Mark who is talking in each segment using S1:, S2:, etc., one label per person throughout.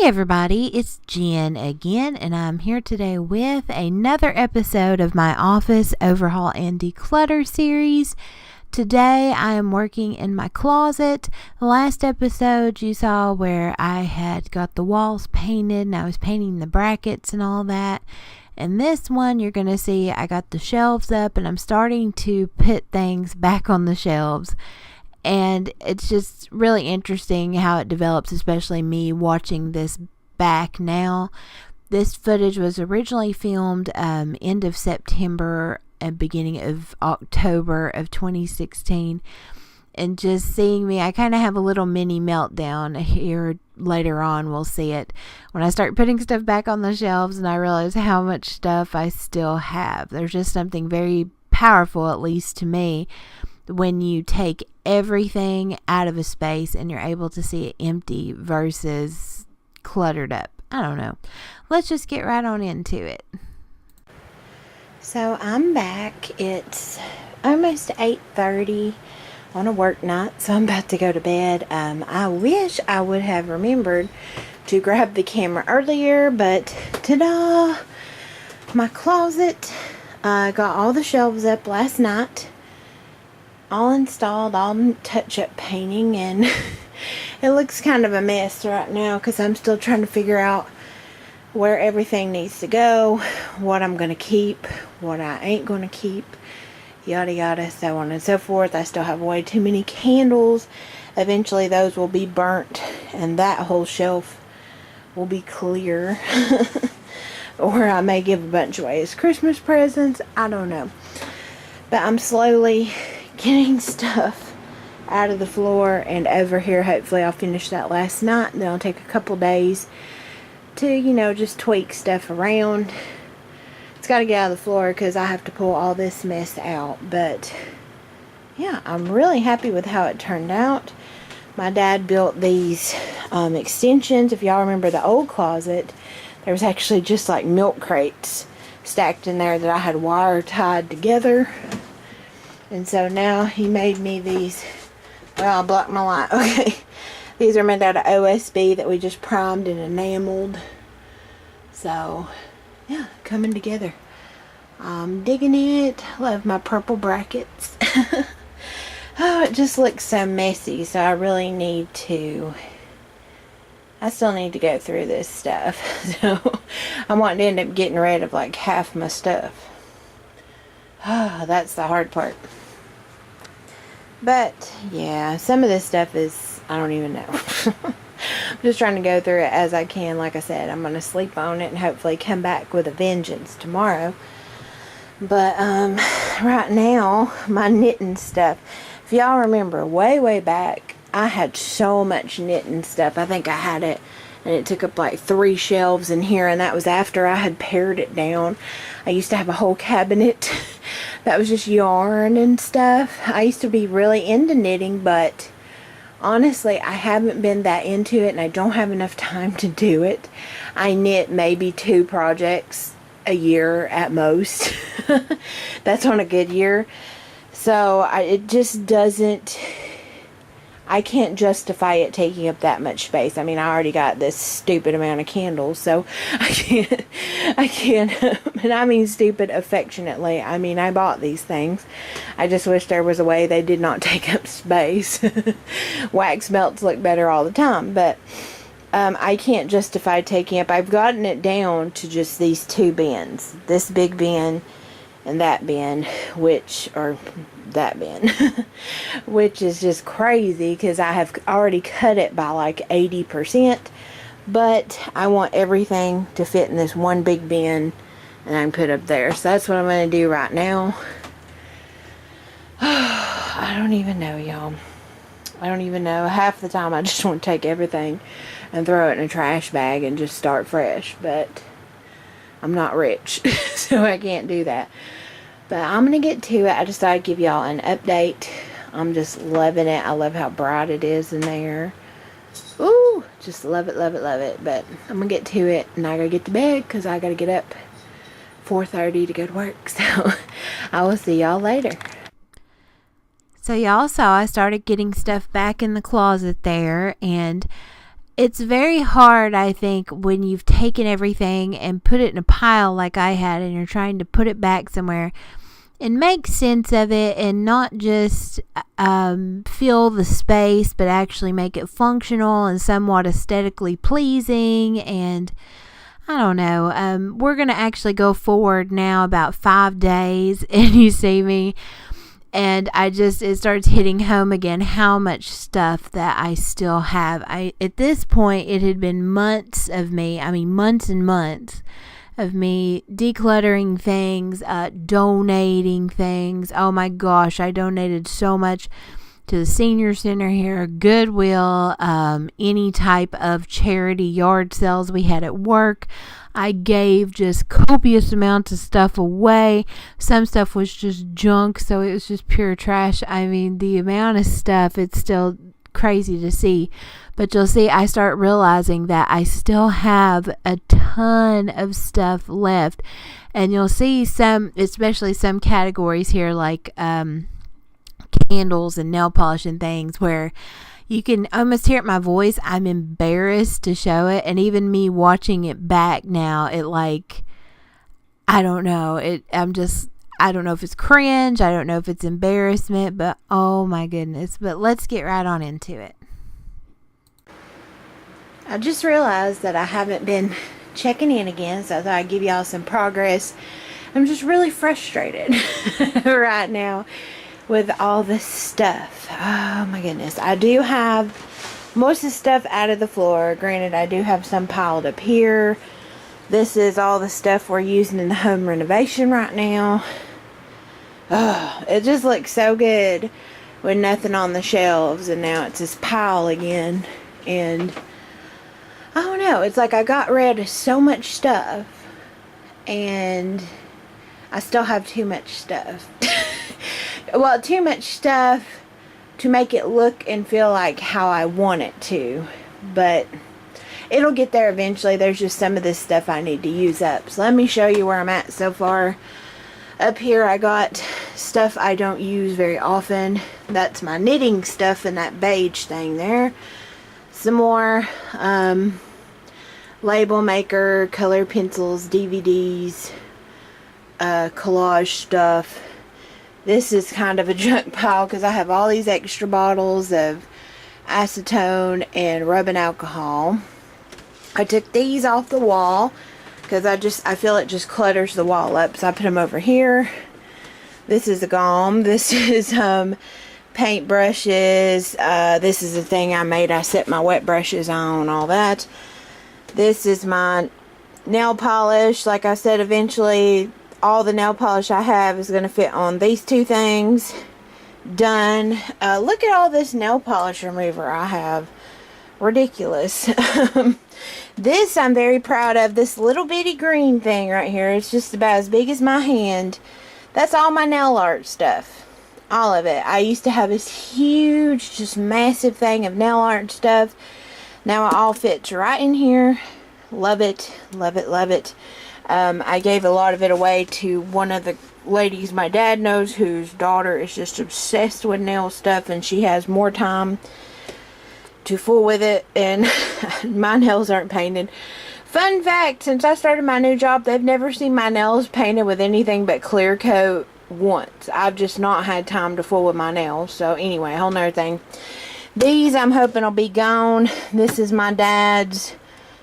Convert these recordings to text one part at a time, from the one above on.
S1: everybody, it's Jen again, and I'm here today with another episode of my Office Overhaul and Declutter series. Today I am working in my closet. The last episode you saw where I had got the walls painted and I was painting the brackets and all that. And this one you're going to see I got the shelves up and I'm starting to put things back on the shelves. And it's just really interesting how it develops, especially me watching this back now. This footage was originally filmed end of September and beginning of October of 2016. And just seeing me, I kind of have a little mini meltdown here later on. We'll see it when I start putting stuff back on the shelves and I realize how much stuff I still have. There's just something very powerful, at least to me, when you take everything out of a space and you're able to see it empty versus cluttered up. I don't know. Let's just get right on into it. So I'm back. It's almost 8:30 on a work night, so I'm about to go to bed. I wish I would have remembered to grab the camera earlier, but ta-da! My closet, got all the shelves up last night. All installed, all touch-up painting, and it looks kind of a mess right now because I'm still trying to figure out where everything needs to go, what I'm going to keep, what I ain't going to keep, yada yada, so on and so forth. I still have way too many candles. Eventually those will be burnt and that whole shelf will be clear. Or I may give a bunch away as Christmas presents. I don't know. But I'm slowly getting stuff out of the floor and over here. Hopefully I'll finish that last night, and then I'll take a couple days to, just tweak stuff around. It's got to get out of the floor because I have to pull all this mess out. But yeah, I'm really happy with how it turned out. My dad built these extensions. If y'all remember the old closet, there was actually just like milk crates stacked in there that I had wire tied together. And so now he made me these. Well, I blocked my light. Okay. These are made out of OSB that we just primed and enameled. So, yeah, coming together. I'm digging it. Love my purple brackets. Oh, it just looks so messy. So I really need to. I still need to go through this stuff. So I'm wanting to end up getting rid of like half my stuff. Oh, that's the hard part. But yeah, some of this stuff is, I don't even know. I'm just trying to go through it as I can. Like I said, I'm going to sleep on it and hopefully come back with a vengeance tomorrow. But right now, my knitting stuff. If y'all remember, way back, I had so much knitting stuff. I think I had it, and it took up like 3 shelves in here, and that was after I had pared it down. I used to have a whole cabinet that was just yarn and stuff. I used to be really into knitting, but honestly, I haven't been that into it, and I don't have enough time to do it. I knit maybe 2 projects a year at most. That's on a good year. So it just doesn't... I can't justify it taking up that much space. I mean, I already got this stupid amount of candles, so I can't, and I mean stupid affectionately. I mean, I bought these things. I just wish there was a way they did not take up space. Wax melts look better all the time, but I can't justify taking up. I've gotten it down to just these 2 bins. This big bin and that bin, which is just crazy because I have already cut it by like 80%, but I want everything to fit in this one big bin and I can put up there. So that's what I'm going to do right now. I don't even know, y'all. I don't even know. Half the time I just want to take everything and throw it in a trash bag and just start fresh, but I'm not rich, so I can't do that. But I'm going to get to it. I just thought I'd give y'all an update. I'm just loving it. I love how bright it is in there. Ooh, just love it, love it, love it. But I'm going to get to it, and I got to get to bed because I got to get up 4:30 to go to work. So I will see y'all later. So y'all saw I started getting stuff back in the closet there, and
S2: it's very hard, I think, when you've taken everything and put it in a pile like I had, and you're trying to put it back somewhere and make sense of it, and not just fill the space, but actually make it functional and somewhat aesthetically pleasing. And I don't know, we're going to actually go forward now about 5 days, and you see me, and it starts hitting home again how much stuff that I still have. At this point, it had been months and months of me decluttering things, donating things. Oh my gosh, I donated so much to the senior center here, Goodwill, any type of charity yard sales we had at work. I gave just copious amounts of stuff away. Some stuff was just junk, so it was just pure trash. I mean, the amount of stuff, it's still crazy to see. But you'll see, I start realizing that I still have a ton of stuff left. And you'll see some, especially some categories here, like candles and nail polish and things, where you can almost hear it in my voice. I'm embarrassed to show it. And even me watching it back now, I don't know. I don't know if it's cringe. I don't know if it's embarrassment, but oh my goodness. But let's get right on into it.
S1: I just realized that I haven't been checking in again, so I thought I'd give y'all some progress. I'm just really frustrated right now with all this stuff. Oh my goodness. I do have most of the stuff out of the floor. Granted, I do have some piled up here. This is all the stuff we're using in the home renovation right now. Oh, it just looks so good with nothing on the shelves, and now it's this pile again. And I don't know, it's like I got rid of so much stuff and I still have too much stuff. Well, too much stuff to make it look and feel like how I want it to, but it'll get there eventually. There's just some of this stuff I need to use up. So let me show you where I'm at so far. Up here I got stuff I don't use very often. That's my knitting stuff and that beige thing there. Some more label maker, color pencils, DVDs, collage stuff. This is kind of a junk pile because I have all these extra bottles of acetone and rubbing alcohol. I took these off the wall because I feel it just clutters the wall up, so I put them over here. This is a gum. This is paint brushes. This is the thing I made. I set my wet brushes on, all that. This is my nail polish. Like I said, eventually all the nail polish I have is going to fit on these two things. Done. Look at all this nail polish remover I have. Ridiculous. This I'm very proud of. This little bitty green thing right here. It's just about as big as my hand. That's all my nail art stuff. All of it. I used to have this huge, just massive thing of nail art stuff. Now it all fits right in here. Love it. Love it. Love it. I gave a lot of it away to one of the ladies my dad knows, whose daughter is just obsessed with nail stuff, and she has more time to fool with it, and my nails aren't painted. Fun fact, since I started my new job, they've never seen my nails painted with anything but clear coat once. I've just not had time to fool with my nails. So anyway, whole nother thing. These I'm hoping will be gone. This is my dad's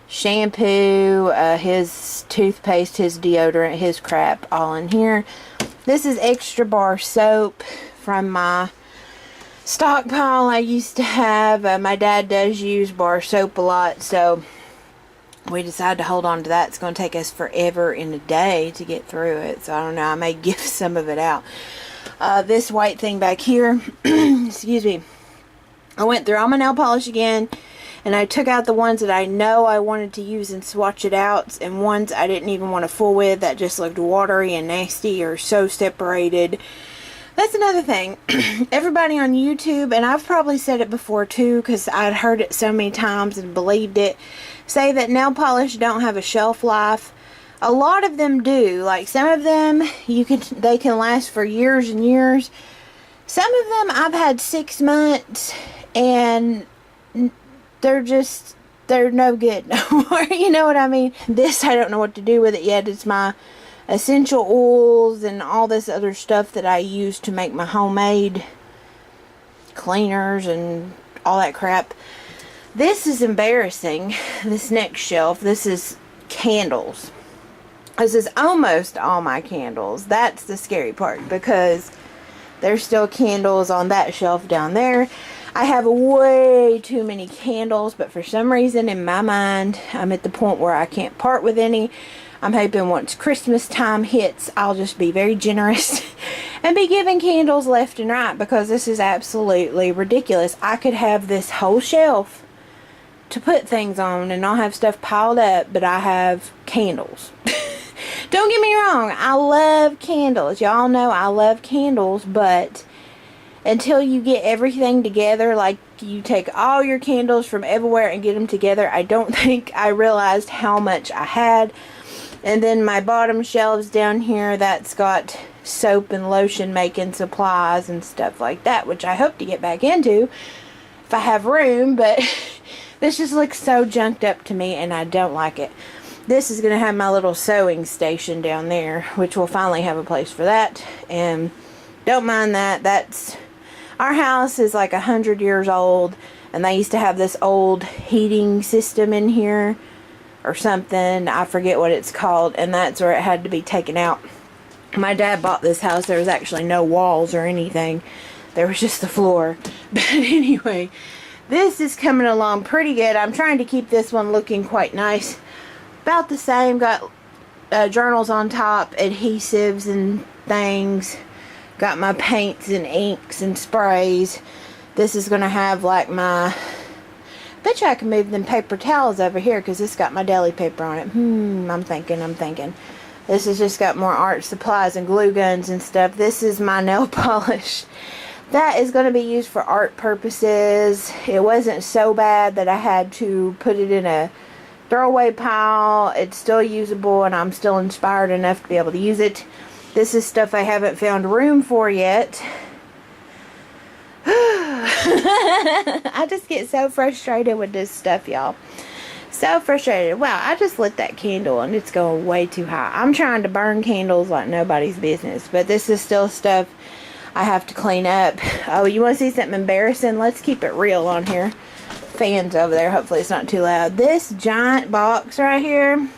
S1: shampoo, his toothpaste, his deodorant, his crap, all in here. This is extra bar soap from my stockpile I used to have. My dad does use bar soap a lot, so we decided to hold on to that. It's going to take us forever in a day to get through it, so I don't know, I may give some of it out. This white thing back here, excuse me, I went through all my nail polish again, and I took out the ones that I know I wanted to use and swatch it out, and ones I didn't even want to fool with that just looked watery and nasty or so separated. That's another thing. Everybody on YouTube, and I've probably said it before too, because I'd heard it so many times and believed it, say that nail polish don't have a shelf life. A lot of them do. Like some of them, they can last for years and years. Some of them I've had 6 months, and they're just they're no good no more. You know what I mean? This, I don't know what to do with it yet. It's my essential oils and all this other stuff that I use to make my homemade cleaners and all that crap. This is embarrassing. This next shelf, this is candles. This is almost all my candles. That's the scary part, because there's still candles on that shelf down there. I have way too many candles, but for some reason in my mind, I'm at the point where I can't part with any. I'm hoping once Christmas time hits, I'll just be very generous and be giving candles left and right, because this is absolutely ridiculous. I could have this whole shelf to put things on and I'll have stuff piled up, but I have candles. Don't get me wrong, I love candles. Y'all know I love candles, but until you get everything together, like you take all your candles from everywhere and get them together, I don't think I realized how much I had. And then my bottom shelves down here, that's got soap and lotion making supplies and stuff like that, which I hope to get back into if I have room, but this just looks so junked up to me and I don't like it. This is going to have my little sewing station down there, which will finally have a place for that, and don't mind that. That's, our house is like 100 years old, and they used to have this old heating system in here or something. I forget what it's called, and that's where it had to be taken out. My dad bought this house. There was actually no walls or anything. There was just the floor. But anyway, this is coming along pretty good. I'm trying to keep this one looking quite nice. About the same. Got journals on top, adhesives and things. Got my paints and inks and sprays. This is going to have like my... Bet you I can move them paper towels over here, because this got my deli paper on it. I'm thinking. This has just got more art supplies and glue guns and stuff. This is my nail polish. That is going to be used for art purposes. It wasn't so bad that I had to put it in a throwaway pile. It's still usable, and I'm still inspired enough to be able to use it. This is stuff I haven't found room for yet. I just get so frustrated with this stuff, y'all. So frustrated. Wow, I just lit that candle and it's going way too high. I'm trying to burn candles like nobody's business, but this is still stuff I have to clean up. Oh, you want to see something embarrassing? Let's keep it real on here. Fans over there. Hopefully it's not too loud. This giant box right here,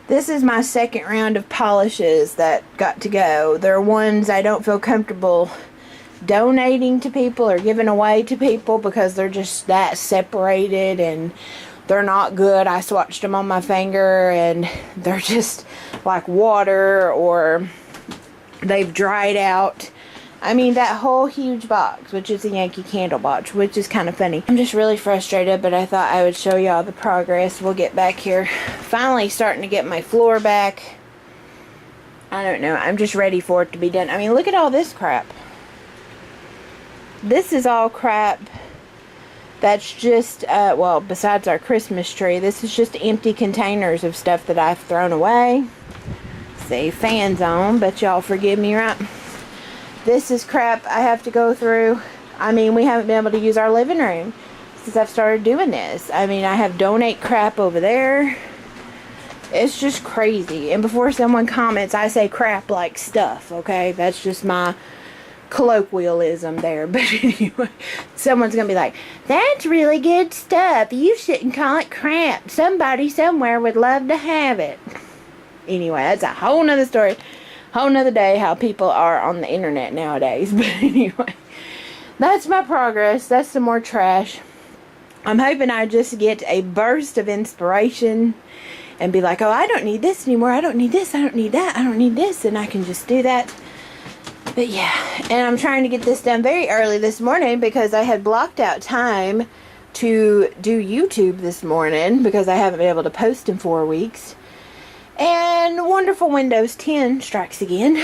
S1: this is my second round of polishes that got to go. They're ones I don't feel comfortable donating to people or giving away to people, because they're just that separated and they're not good. I swatched them on my finger and they're just like water, or they've dried out. I mean, that whole huge box, which is a Yankee Candle box, which is kind of funny. I'm just really frustrated, but I thought I would show y'all the progress. We'll get back here. Finally starting to get my floor back. I don't know. I'm just ready for it to be done. I mean, look at all this crap. This is all crap. That's just, well, besides our Christmas tree, this is just empty containers of stuff that I've thrown away. See, fans on, but y'all forgive me, right? This is crap I have to go through. I mean, we haven't been able to use our living room since I've started doing this. I mean, I have donate crap over there. It's just crazy. And before someone comments, I say crap like stuff, okay? That's just my colloquialism there. But anyway, someone's gonna be like, that's really good stuff. You shouldn't call it crap. Somebody somewhere would love to have it. Anyway, that's a whole nother story. Whole nother day, how people are on the internet nowadays. But anyway, that's my progress. That's some more trash. I'm hoping I just get a burst of inspiration and be like, oh, I don't need this anymore. I don't need this. I don't need that. I don't need this. And I can just do that. But yeah, and I'm trying to get this done very early this morning, because I had blocked out time to do YouTube this morning, because I haven't been able to post in 4 weeks. And wonderful Windows 10 strikes again,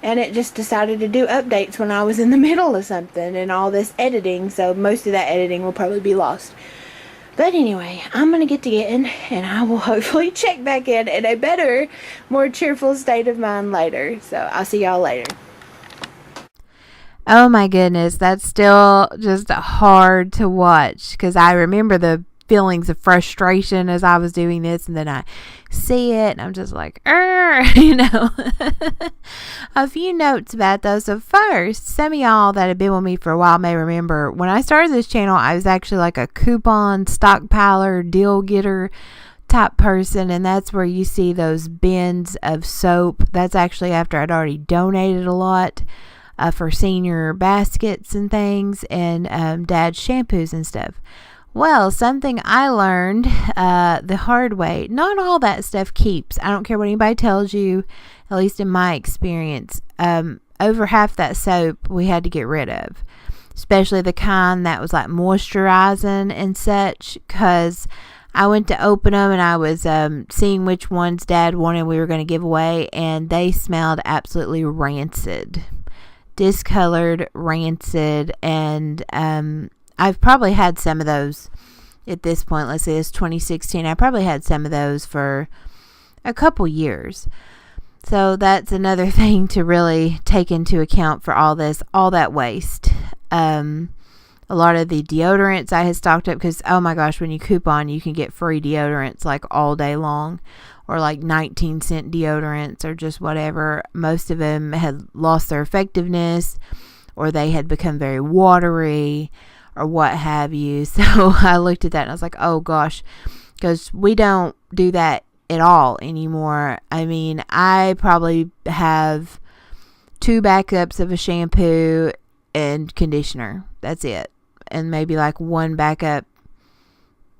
S1: and it just decided to do updates when I was in the middle of something and all this editing, so most of that editing will probably be lost. But anyway, I'm going to get to getting, and I will hopefully check back in a better, more cheerful state of mind later. So I'll see y'all later.
S2: Oh my goodness, that's still just hard to watch, because I remember the feelings of frustration as I was doing this, and then I see it and I'm just like, a few notes about those. So first, some of y'all that have been with me for a while may remember when I started this channel, I was actually like a coupon stockpiler, deal getter type person, and that's where you see those bins of soap. That's actually after I'd already donated a lot for senior baskets and things, and dad's shampoos and stuff. Well, something I learned the hard way, not all that stuff keeps. I don't care what anybody tells you, at least in my experience. Over half that soap we had to get rid of, especially the kind that was like moisturizing and such, because I went to open them and I was seeing which ones Dad wanted we were going to give away, and they smelled absolutely rancid, discolored, rancid, and I've probably had some of those at this point. Let's say it's 2016. I probably had some of those for a couple years. So that's another thing to really take into account for all that waste. A lot of the deodorants I had stocked up because, oh my gosh, when you coupon, you can get free deodorants like all day long, or like 19-cent deodorants or just whatever. Most of them had lost their effectiveness, or they had become very watery, or what have you. So I looked at that and I was like, oh gosh, because we don't do that at all anymore. I mean, I probably have 2 backups of a shampoo and conditioner. That's it. And maybe like 1 backup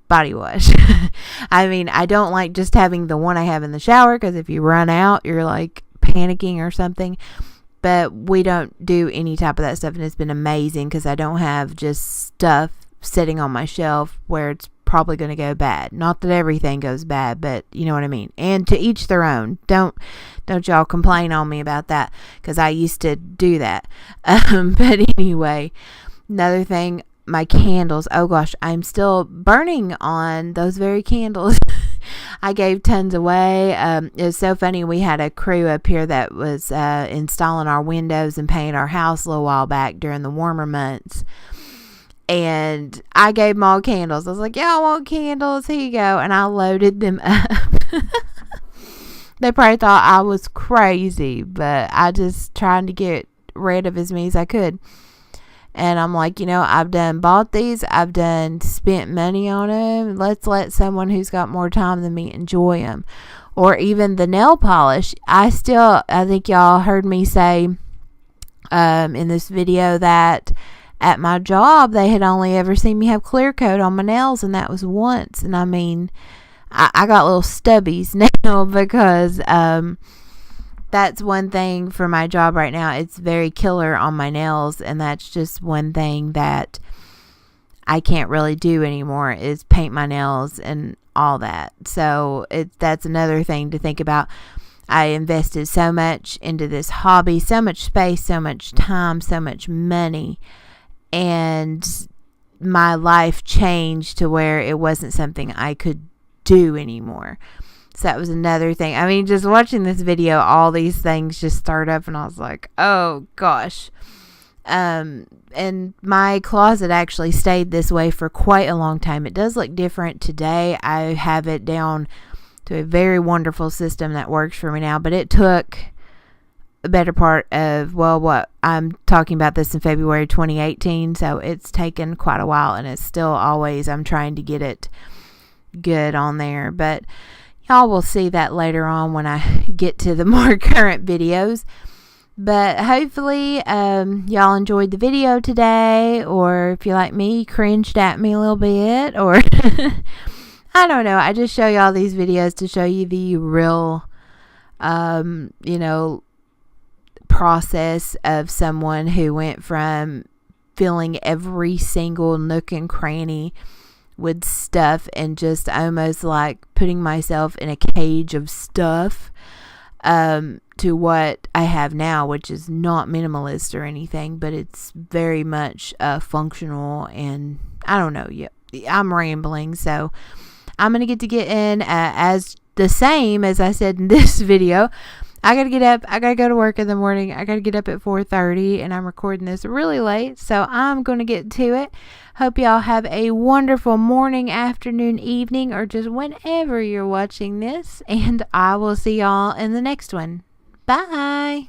S2: body wash. I mean, I don't like just having the one I have in the shower, because if you run out, you're like panicking or something. But we don't do any type of that stuff, and it's been amazing because I don't have just stuff sitting on my shelf where it's probably going to go bad. Not that everything goes bad, but you know what I mean. And to each their own. Don't y'all complain on me about that, because I used to do that. But anyway, another thing, my candles. Oh gosh, I'm still burning on those very candles. I gave tons away. It was so funny. We had a crew up here that was installing our windows and painting our house a little while back during the warmer months. And I gave them all candles. I was like, y'all want candles? Here you go. And I loaded them up. They probably thought I was crazy, but I just trying to get rid of as many as I could. And I'm like, I've done bought these. I've done spent money on them. Let's let someone who's got more time than me enjoy them. Or even the nail polish. I think y'all heard me say in this video that at my job, they had only ever seen me have clear coat on my nails, and that was once. And I mean, I got little stubbies now because that's one thing for my job right now. It's very killer on my nails, and that's just one thing that I can't really do anymore, is paint my nails and all that. So that's another thing to think about. I invested so much into this hobby, so much space, so much time, so much money, and my life changed to where it wasn't something I could do anymore. So that was another thing. I mean, just watching this video, all these things just started up, and I was like, oh gosh. And my closet actually stayed this way for quite a long time. It does look different today. I have it down to a very wonderful system that works for me now, but it took a better part of, what I'm talking about this in February 2018, so it's taken quite a while, and it's still always, I'm trying to get it good on there, but y'all will see that later on when I get to the more current videos. But hopefully y'all enjoyed the video today, or if you're like me, cringed at me a little bit, or I don't know. I just show y'all these videos to show you the real process of someone who went from filling every single nook and cranny with stuff and just almost like putting myself in a cage of stuff to what I have now, which is not minimalist or anything, but it's very much functional. And I don't know, I'm rambling, so I'm going to get in as the same as I said in this video. I gotta get up. I gotta go to work in the morning. I gotta get up at 4:30, and I'm recording this really late, so I'm gonna get to it. Hope y'all have a wonderful morning, afternoon, evening, or just whenever you're watching this, and I will see y'all in the next one. Bye.